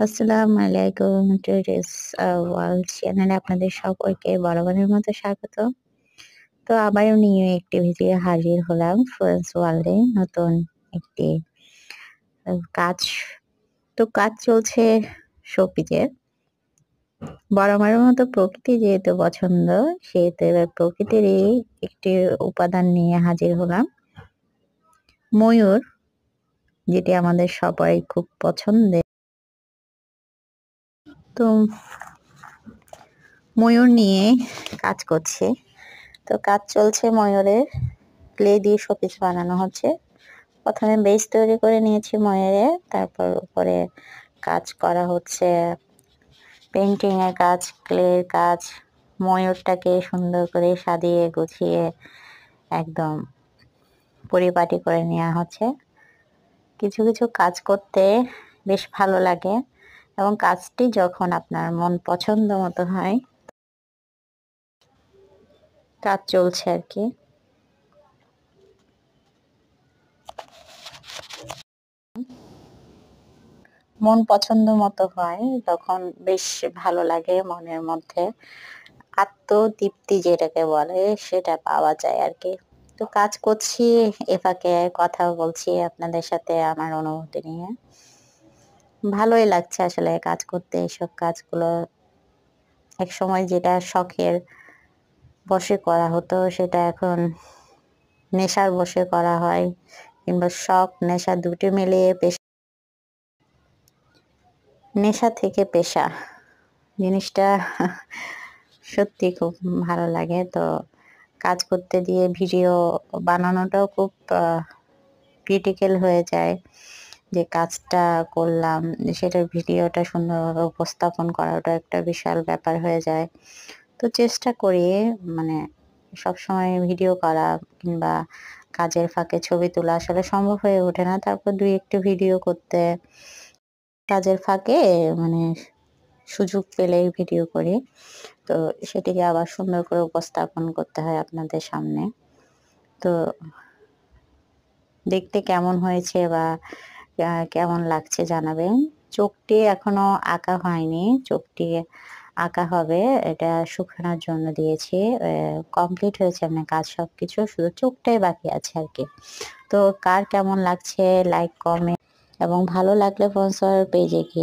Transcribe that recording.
আসসালামু আলাইকুম টুরিস ওয়ার্ল্ড চ্যানেলে আপনাদের সকলকে বরাবরের মতো স্বাগত। তো আবারও নিউ একটি ভিডিও হাজির হলাম ফ্রেন্ডস ওয়ার্ল্ডে নতুন একটি কাজ। তো কাজ চলছে শোপিজের। বরাবরের মতো প্রকৃতি যেহেতু পছন্দ সেহেতু এবার প্রকৃতিরই একটি উপাদান নিয়ে হাজির হলাম। ময়ূর, যেটি আমাদের সবাই খুব পছন্দের। তো ময়ূর নিয়ে কাজ করছে। তো কাজ চলছে ময়ূরের। ক্লে দিয়ে শোপিস বানানো হচ্ছে। প্রথমে বেস তৈরি করে নিয়েছি ময়ূরের, তারপর উপরে কাজ করা হচ্ছে, পেন্টিং এর কাজ, ক্লের কাজ। ময়ূরটাকে সুন্দর করে সাজিয়ে গুছিয়ে একদম পরিপাটি করে নেওয়া হচ্ছে। কিছু কিছু কাজ করতে বেশ ভালো লাগে এবং কাজটি যখন আপনার মন পছন্দ মতো হয়, কাজ চলছে আর কি। মন পছন্দ মতো হয় তখন বেশ ভালো লাগে মনের মধ্যে। আত্মতৃপ্তি যেটাকে বলে সেটা পাওয়া যায় আর কি। তো কাজ করছি, এ ফাঁকে কথা বলছি আপনাদের সাথে আমার অনুভূতি নিয়ে। ভালোই লাগছে আসলে কাজ করতে। এসব কাজগুলো এক সময় যেটা শখের বশে করা হতো সেটা এখন নেশার বশে করা হয়, কিংবা শখ নেশা দুটি মিলিয়ে নেশা থেকে পেশা জিনিসটা সত্যি খুব ভালো লাগে। তো কাজ করতে দিয়ে ভিডিও বানানোটাও খুব ক্রিটিক্যাল হয়ে যায়। যে কাজটা করলাম সেটার ভিডিওটা সুন্দরভাবে উপস্থাপন করাটা একটা বিশাল ব্যাপার হয়ে যায়। তো চেষ্টা করি মানে সবসময় ভিডিও করা কিংবা কাজের ফাঁকে ছবি তোলা আসলে সম্ভব হয়ে ওঠে না। তারপর দুই একটি ভিডিও করতে কাজের ফাঁকে মানে সুযোগ পেলেই ভিডিও করি। তো সেটিকে আবার সুন্দর করে উপস্থাপন করতে হয় আপনাদের সামনে। তো দেখতে কেমন হয়েছে বা কেমন লাগছে জানাবেন। চোখটি এখনো আঁকা হয়নি, চোখটি আঁকা হবে। এটা শুকানোর জন্য দিয়েছি। কমপ্লিট হয়েছে আমার কাজ সবকিছু, শুধু চোখটাই বাকি আছে আর কি। তো কার কেমন লাগছে লাইক, কমেন্ট এবং ভালো লাগলে ফোনসর পেজে গিয়ে